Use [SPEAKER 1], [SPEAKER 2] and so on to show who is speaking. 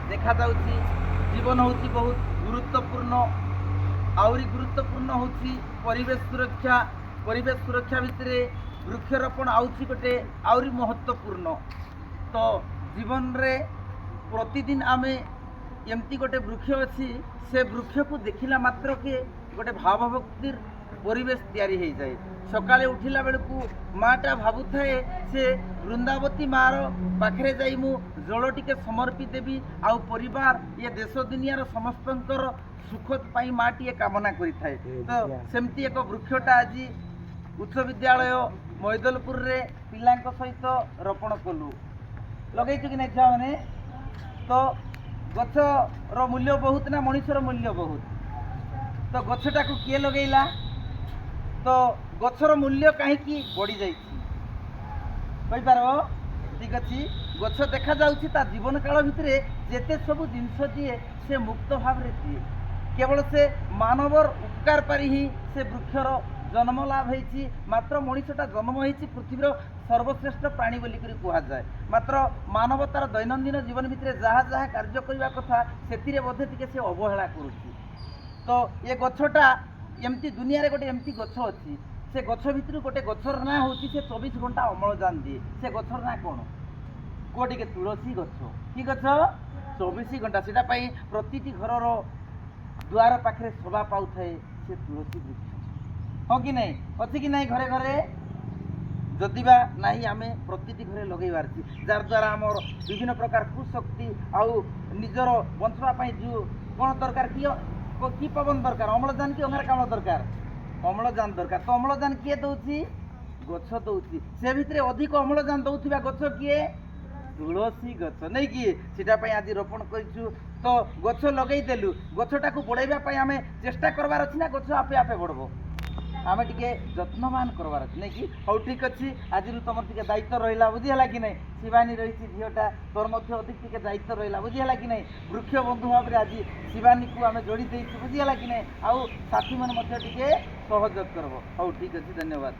[SPEAKER 1] देखा जाउची जीवन होची बहुत गुरुत्वपूर्ण आउरी गुरुत्वपूर्ण होची परिवेश सुरक्षा भितर वृक्षरोपण आउची गोटे आउरी महत्वपूर्ण। तो जीवन रे प्रतिदिन आमे एमती गोटे वृक्ष अच्छी से वृक्ष को देखला मात्र के गोटे भावभक्तिर परिवेश तैयारी हो जाए। सकाळे उठिला बेलू माटा भावु थाए से वृंदावती मार पाखरे जाई मु जल टिके समर्पी देवी आउ परिवार ये देश दुनियार समस्तंकर सुख पाई माँ टीए कामना करि थाए। तो सेमती एक वृक्षटा आज उच्च विद्यालय मैदलपुर रे पिलांक सहित रोपण कलु लगेइछु कि नहीं छुआ माने। तो गछर मूल्य बहुत ना मनुष्यर मूल्य बहुत। तो गछटा को किए लगेला तो गछर मूल्य कहीं बढ़ी जापार ठीक अच्छी गछ देखा जाउछि ता जीवन काल भितर जेते सब जिनस दिए से मुक्त भाव रे दिए केवल से मानवर उपकार पारी ही से वृक्षर जन्म लाभ होइछि। मात्र मनुष्यटा जन्म होइछि पृथ्वीर सर्वश्रेष्ठ प्राणी बोली करी कुहा जाए। मात्र मानवतार दैनंदिन जीवन भितर जहाँ जहाँ कार्य करबा कथा सेतिरे बोधे टिके से अवहेला करुछि। तो ये गछटा एमती दुनिया रे गोटे एमती गछ अच्छी से गछ भितर गोटे गछर ना होची से 24 घंटा अम्लजान दिए। से गछर ना कौन कोटी के तुलसी गछ कि गछ 24 घंटा सेटा पई प्रतिटी घरर द्वार पाखरे शोभा पाउ थाए से तुलसी वृक्ष। हाँ कि नहीं अच्छी कि नहीं घरे घरे जदिबा नहीं आमे प्रतिटी घरे लगेबार जार द्वारा आमर विभिन्न प्रकार कुशक्ति आउ निजर बंचवा पाई जो कौन दरकार कि पवन दरकार अम्लजान कि अंगारकाम्ल दरकार अम्लजान दरकार। तो अम्लजान किए दउछि गछ दउछि से भितरे अधिक अम्लजान दउथिबा गछ किए तुलसी गछ नहीं किए सेटा पई आज रोपण करिछु। तो गछ लगेई देलु गछटा को बढ़ाइबा पई आमे चेष्टा करबार अछि ना गछ आपे आपे बढ़बो आमे टिके जत्नवान करबार अछि नहीं कि। हौ ठीक अछि आज तुम टिके दायित्व रहिला बुझिहला कि नहीं। शिवानी रही झीटा तोर मध्य अधिक टिके दायित्व रहिला बुझिहला कि नहीं। वृक्ष बंधु भाव आज शिवानी को आमे जोड़ी देइछु बुझिहला कि नहीं। आउ साथी मन मध्य टिके सहयोग करबो। हौ ठीक अछि धन्यवाद।